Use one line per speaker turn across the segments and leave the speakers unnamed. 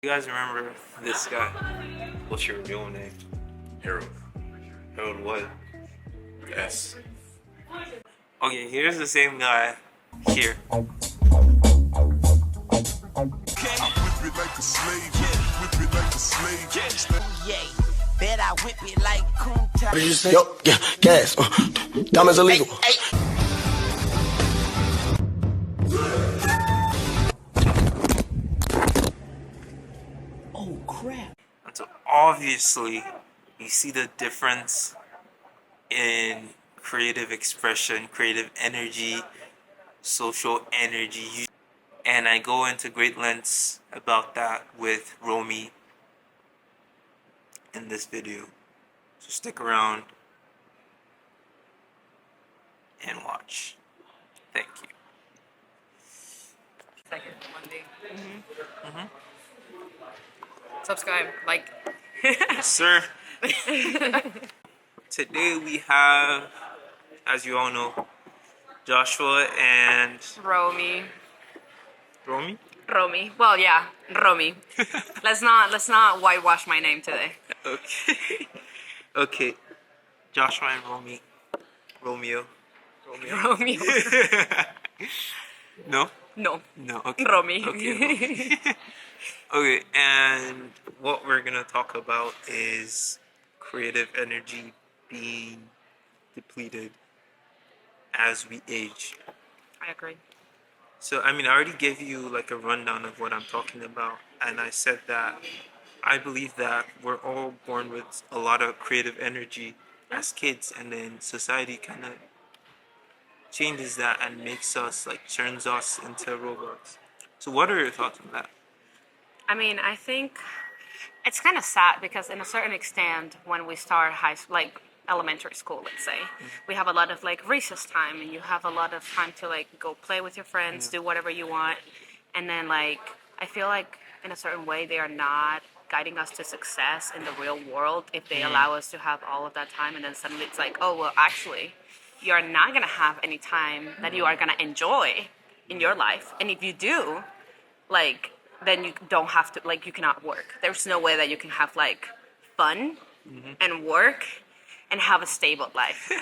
You guys remember this guy? What's your real name?
Harold.
Harold what?
S.
Okay, here's the same guy here.
I whip it like a slave. Whip it like a slave.
Yeah, bet I whip it like Kunta.
What did you say? Yo, yeah, gas. Diamonds illegal.
Oh crap.
And so obviously, you see the difference in creative expression, creative energy, social energy. And I go into great lengths about that with Romy in this video. So stick around and watch. Thank you.
Second Monday. Subscribe, like.
Yes, sir. Today we have, as you all know, Joshua and
Romy.
Romy.
Romy. Well, yeah, Romy. let's not whitewash my name today.
Okay. Okay. Joshua and Romy. Romeo.
Romeo.
No?
No.
No. Okay.
Romy.
Okay. Okay, and what we're gonna talk about is creative energy being depleted as we age.
I agree.
So, I mean, I already gave you like a rundown of what I'm talking about, and I said that I believe that we're all born with a lot of creative energy as kids, and then society kind of changes that and makes us like turns us into robots. So, what are your thoughts on that?
I mean, I think it's kind of sad because, in a certain extent, when we start like elementary school, let's say, we have a lot of like recess time, and you have a lot of time to like go play with your friends, do whatever you want, and then like I feel like in a certain way they are not guiding us to success in the real world if they allow us to have all of that time, and then suddenly it's like, oh well, actually, you are not gonna have any time that you are gonna enjoy in your life, and if you do, like then you don't have to, like, you cannot work. There's no way that you can have like fun and work and have a stable life.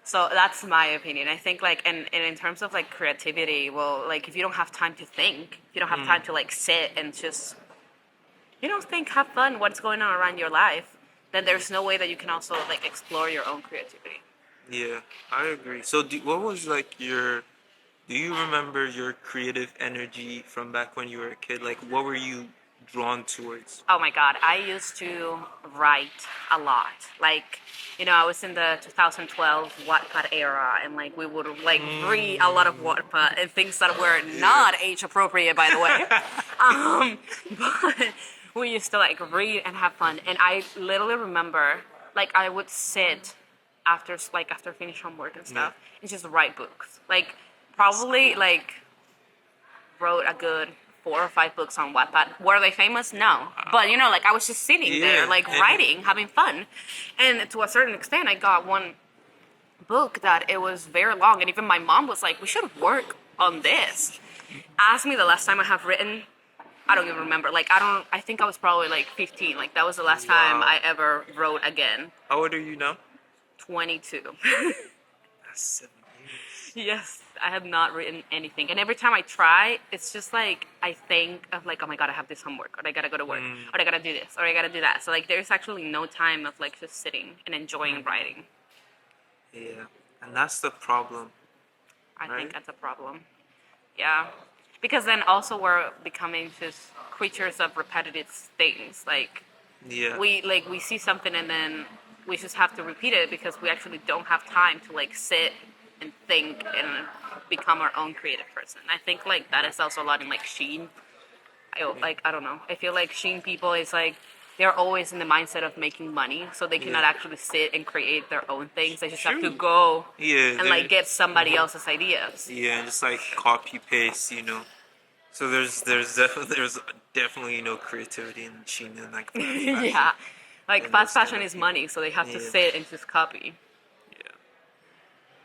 So that's my opinion. I think like, and in terms of like creativity, well, like if you don't have time to think, if you don't have time to like sit and just, you know, think, have fun, what's going on around your life, then there's no way that you can also like explore your own creativity.
Yeah, I agree. So, what was like your? Do you remember your creative energy from back when you were a kid? Like, what were you drawn towards?
Oh my God, I used to write a lot. Like, you know, I was in the 2012 Wattpad era, and like we would like read a lot of Wattpad and things that were not age appropriate, by the way. But we used to like read and have fun. And I literally remember, like, I would sit after finishing homework and stuff and just write books. Like, probably like wrote a good 4 or 5 books on Wattpad. Were they famous? No. But you know, like I was just sitting there, like writing, having fun. And to a certain extent, I got one book that it was very long, and even my mom was like, "We should work on this." Ask me the last time I have written. I don't even remember. Like I think I was probably like 15. Like that was the last time I ever wrote again.
How old are you now?
22.
That's 7 years.
Yes, I have not written anything. And every time I try, it's just like I think of like, oh my God, I have this homework, or I gotta go to work, or I gotta do this, or I gotta do that. So like there's actually no time of like just sitting and enjoying writing.
Yeah, and that's the problem.
I
Right.
think that's a problem. Yeah. Because then also we're becoming just creatures of repetitive things. Like
Yeah.
we see something and then we just have to repeat it because we actually don't have time to like sit and think and become our own creative person. I think like that is also a lot in like Sheen. I don't know. I feel like Sheen people is like they're always in the mindset of making money, so they cannot actually sit and create their own things. They just have to go
Yeah,
and like get somebody else's ideas.
Yeah, and just like copy paste, you know. So there's definitely no creativity in China and like fast fashion.
Yeah, like
And
fast
those kind
fashion
of
is
people.
money, so they have to
Yeah.
sit and just copy.
Yeah.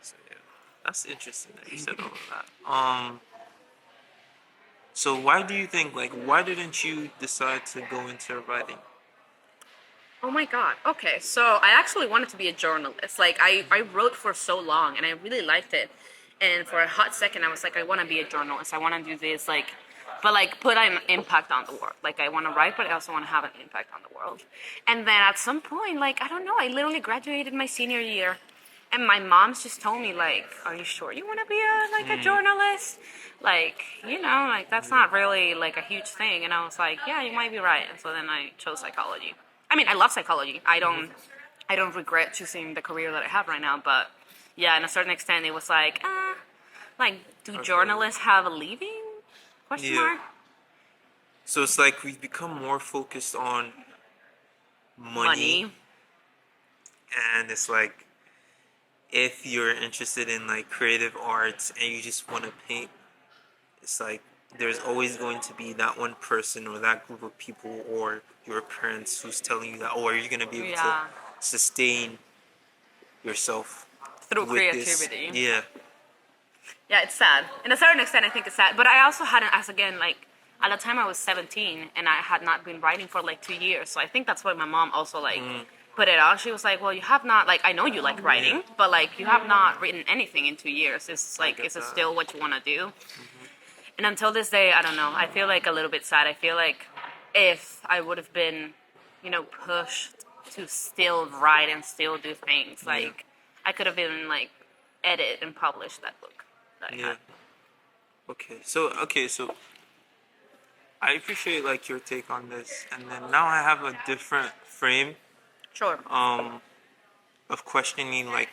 So yeah, that's interesting that you said all of that. So why do you think, like, why didn't you decide to go into writing?
Oh my god. Okay, so I actually wanted to be a journalist. Like I wrote for so long and I really liked it. And for a hot second I was like, I wanna be a journalist. I wanna do this like but like put an impact on the world. Like I wanna write but I also wanna have an impact on the world. And then at some point, like I don't know, I literally graduated my senior year and my mom's just told me like, are you sure you wanna be a journalist? Like, like that's not really like a huge thing. And I was like, yeah, you might be right. And so then I chose psychology. I mean, I love psychology. I don't regret choosing the career that I have right now. But yeah, in a certain extent, it was like, do journalists have a living? Question
Yeah.
mark.
So it's like we've become more focused on money,
Money.
and it's like if you're interested in like creative arts and you just want to paint, it's like there's always going to be that one person or that group of people or your parents who's telling you that, oh, are you going to be able to
Yeah.
sustain yourself
Through
with this?
creativity.
Yeah.
Yeah, it's sad. In a certain extent, I think it's sad. But I also hadn't, as again, like, at the time I was 17 and I had not been writing for like 2 years. So I think that's why my mom also, like, put it out. She was like, well, you have not, like, I know you like writing, but, like, you have not written anything in 2 years. It's like,
get
is it
that.
still what you want to do? And until this day, I don't know. I feel like a little bit sad. I feel like if I would have been, pushed to still write and still do things, like, I could have been, like, edit and publish that book that I
Yeah.
had.
Okay, so I appreciate like your take on this, and then now I have a different frame
Sure.
of questioning like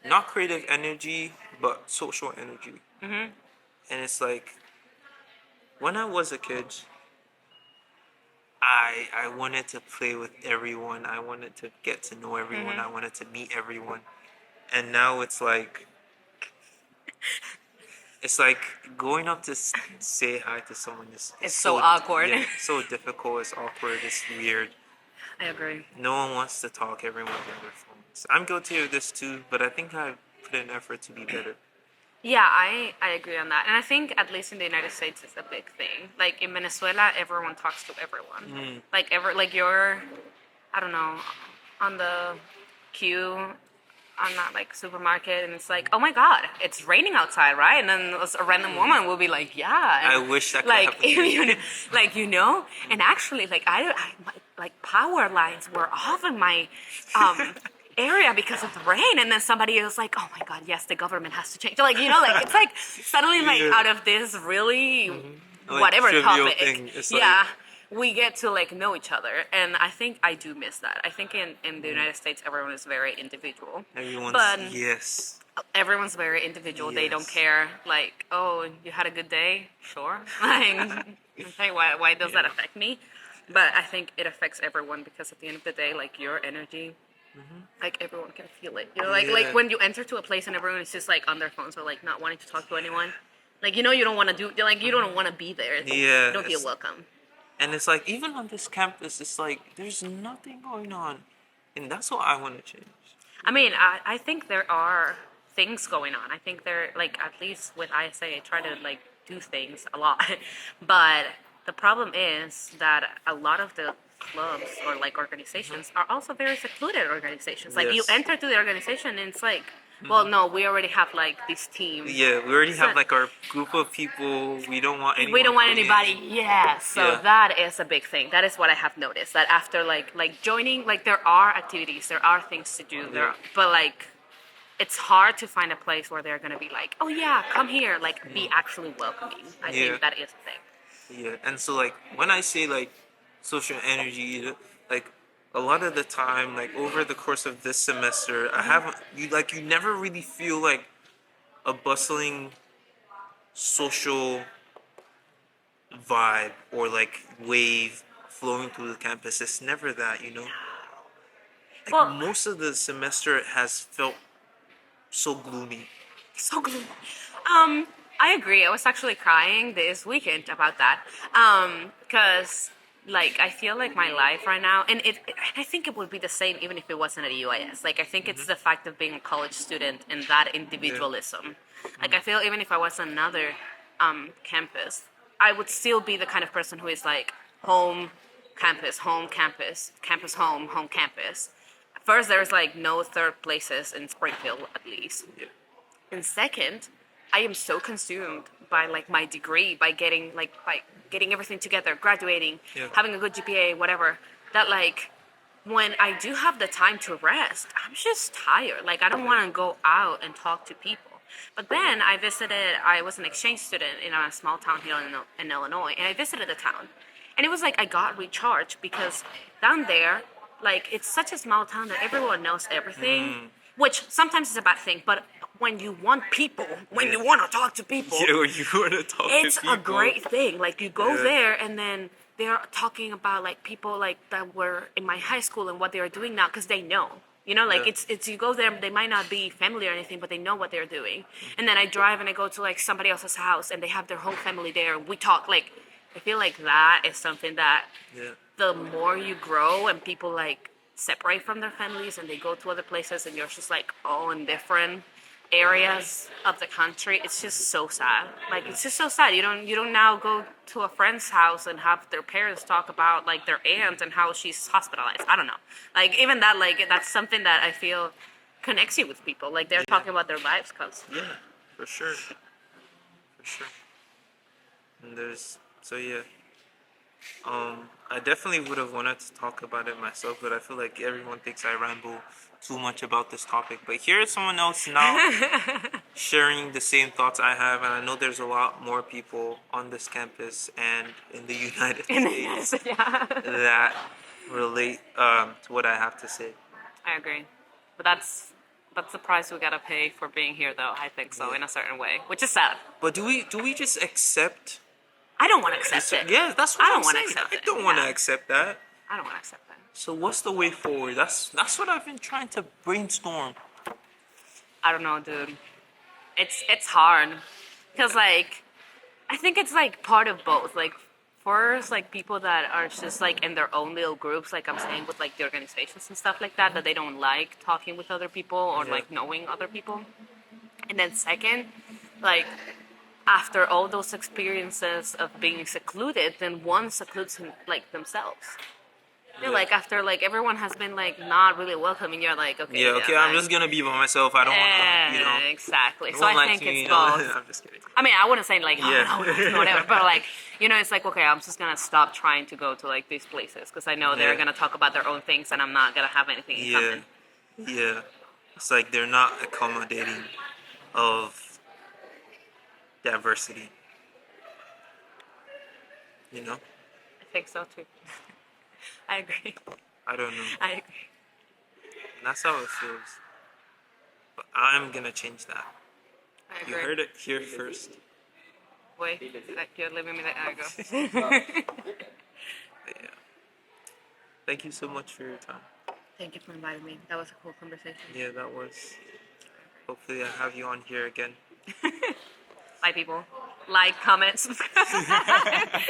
not creative energy but social energy. And it's like when I was a kid, I wanted to play with everyone. I wanted to get to know everyone. I wanted to meet everyone. And now it's like going up to say hi to someone is
It's so awkward.
Yeah, so difficult. It's awkward. It's weird.
I agree.
No one wants to talk. Everyone's on their phones. I'm guilty of this too, but I think I put in effort to be better.
Yeah, I agree on that. And I think at least in the United States it's a big thing. Like in Venezuela everyone talks to everyone. Like you're I don't know, on the queue on that like supermarket and it's like, oh my god, it's raining outside, right? And then a random woman will be like, yeah.
I
And
wish that could
like
happen to me.
and actually like like power lines were off in my area because of the rain, and then somebody was like, oh my god, yes, the government has to change, like like it's like suddenly like
Yeah.
out of this really
Like,
whatever
trivial
topic,
thing, it's
yeah, we get to like know each other, and I think I do miss that. I think in the United States everyone is very individual,
Everyone's
but
yes.
everyone's very individual. They don't
Yes.
care, like, oh, you had a good day, sure. Like, okay, why does that affect me? But I think it affects everyone because at the end of the day, like your energy, like everyone can feel it. Like
Yeah.
when you enter to a place and everyone is just like on their phones or like not wanting to talk to anyone. Like you don't want to do, like you don't want to be there.
Yeah,
You don't feel
it's-
welcome.
And it's like even on this campus, it's like there's nothing going on, and that's what I want to change.
I mean, I think there are things going on. I think there, like, at least with ISA, I try to, like, do things a lot. But the problem is that a lot of the clubs or, like, organizations are also very secluded organizations. Like, you
Yes.
enter to the organization and it's like, well, no, we already have, like, this team.
Yeah, we already have
So-
like our group of people. We don't want anyone.
We don't want
coming in.
anybody. Yeah. So
Yeah.
that is a big thing. That is what I have noticed. That after like joining, like there are activities, there are things to do there, but like it's hard to find a place where they're gonna be like, oh yeah, come here, like be actually welcoming. I
Yeah.
think that is a thing.
Yeah, and so like when I say like social energy, like a lot of the time, like over the course of this semester, I haven't you never really feel like a bustling social vibe or like wave flowing through the campus. It's never that. Like
Well-
most of the semester has felt so gloomy.
So gloomy. I agree. I was actually crying this weekend about that. Because like I feel like my life right now, and I think it would be the same even if it wasn't at UIS. Like I think it's the fact of being a college student and that individualism. Like I feel even if I was on another campus, I would still be the kind of person who is like home, campus, campus, home, campus. First, there's like no third places in Springfield, at least.
Yeah.
And second, I am so consumed by like my degree, by getting everything together, graduating,
Yeah.
having a good GPA, whatever. That like when I do have the time to rest, I'm just tired. Like I don't want to go out and talk to people. But then I was an exchange student in a small town here in Illinois, and I visited the town. And it was like I got recharged because down there, like it's such a small town that everyone knows everything, which sometimes is a bad thing, but when you want people, when you want to talk to people,
Yeah, you want to talk
it's
to people.
a great thing. Like you go
Yeah.
there and then they're talking about like people like that were in my high school and what they are doing now because they know. You know, like
Yeah.
it's you go there, they might not be family or anything, but they know what they're doing. And then I drive and I go to like somebody else's house and they have their whole family there and we talk. Like I feel like that is something that
Yeah.
the more you grow and people like separate from their families and they go to other places and you're just like all in different areas of the country, it's just so sad. Like it's just so sad. You don't now go to a friend's house and have their parents talk about like their aunt and how she's hospitalized. I don't know. Like even that, like that's something that I feel connects you with people. Like they're talking about their lives cause
Yeah, for sure. For sure. And yeah. I definitely would have wanted to talk about it myself, but I feel like everyone thinks I ramble too much about this topic. But here is someone else now sharing the same thoughts I have, and I know there's a lot more people on this campus and in the United States
yeah.
that relate to what I have to say.
I agree. But that's the price we gotta pay for being here though, I think so, in a certain way. Which is sad.
But do we just accept?
I don't want to accept it.
Yeah, that's what
I don't
I'm
wanna
saying.
accept
I
it.
don't want to
Yeah.
accept that.
I don't want to accept that.
So what's the way forward? That's what I've been trying to brainstorm.
I don't know, dude. It's hard because like I think it's like part of both. Like first, like people that are just like in their own little groups, like I'm saying with like the organizations and stuff like that they don't like talking with other people or
Yeah.
like knowing other people. And then second, like after all those experiences of being secluded, then one secludes like themselves. You know, like after like everyone has been like not really welcoming, you're like okay.
Yeah, okay, I'm
like,
just gonna be by myself. I don't want to,
exactly.
no
So
one
I
likes
think
me,
it's
you know?
both.
I'm just kidding.
I mean, I wouldn't say like, oh,
Yeah.
no, whatever, but like, you know, it's like, okay, I'm just gonna stop trying to go to like these places because I know they're
Yeah.
gonna talk about their own things and I'm not gonna have anything in
Yeah,
common.
yeah. It's like they're not accommodating of diversity. You know?
I think so too. I agree.
I don't know.
I agree.
And that's how it feels. But I'm gonna change that.
I agree.
You heard it here first.
Wait, like, you're leaving me there. I go.
But yeah. Thank you so much for your time.
Thank you for inviting me. That was a cool conversation.
Yeah, that was. Hopefully, I have you on here again.
Bye, people. Like, comment, subscribe.